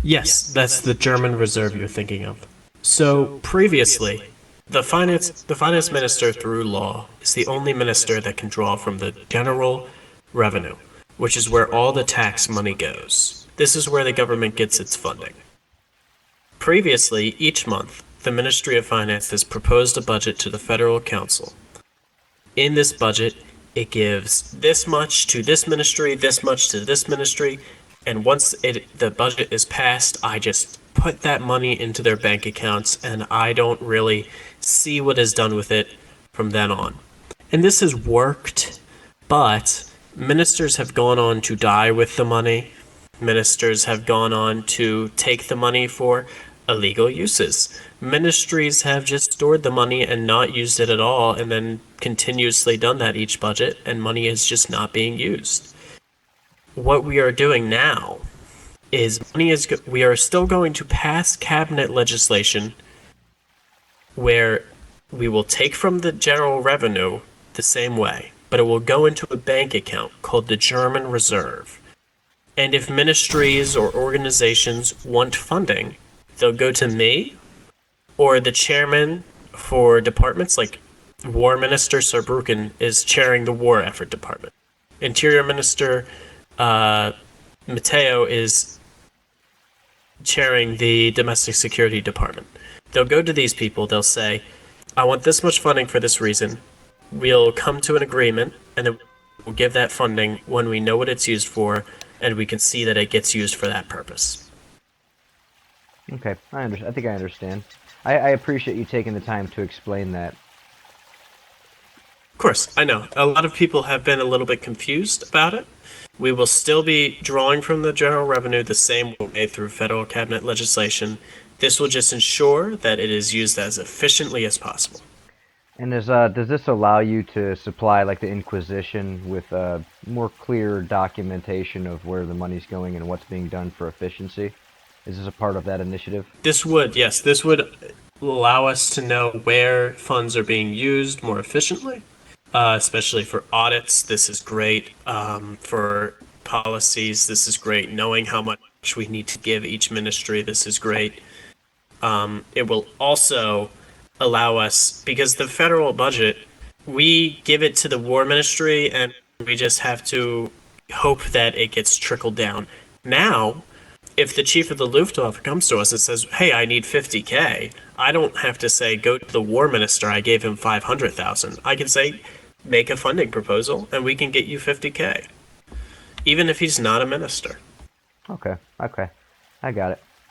Yes, that's the German reserve you're thinking of. So previously, the finance minister through law is the only minister that can draw from the general revenue, which is where all the tax money goes. This is where the government gets its funding. Previously, each month, the Ministry of Finance has proposed a budget to the Federal Council. In this budget, it gives this much to this ministry, this much to this ministry, and once the budget is passed, I just put that money into their bank accounts, and I don't really see what is done with it from then on. And this has worked, but ministers have gone on to die with the money. Ministers have gone on to take the money for illegal uses. Ministries have just stored the money and not used it at all, and then continuously done that each budget, and money is just not being used. What we are doing now is we are still going to pass cabinet legislation where we will take from the general revenue the same way, but it will go into a bank account called the German Reserve. And if ministries or organizations want funding, they'll go to me or the chairman for departments. Like War Minister Saarbrücken is chairing the War Effort Department. Interior Minister Mateo is chairing the Domestic Security Department. They'll go to these people, they'll say, I want this much funding for this reason. We'll come to an agreement, and then we'll give that funding when we know what it's used for, and we can see that it gets used for that purpose. Okay, I think I understand. I appreciate you taking the time to explain that. Of course, I know. A lot of people have been a little bit confused about it. We will still be drawing from the general revenue the same way through federal cabinet legislation. This will just ensure that it is used as efficiently as possible. And does this allow you to supply, like, the Inquisition with more clear documentation of where the money's going and what's being done for efficiency? Is this a part of that initiative? This would allow us to know where funds are being used more efficiently, especially for audits. This is great. For policies, this is great. Knowing how much we need to give each ministry, this is great. It will also allow us, because the federal budget, we give it to the War Ministry and we just have to hope that it gets trickled down. Now, if the chief of the Luftwaffe comes to us and says, hey, I need 50K, I don't have to say, go to the War Minister, I gave him 500,000. I can say, make a funding proposal and we can get you 50K, even if he's not a minister. Okay, I got it.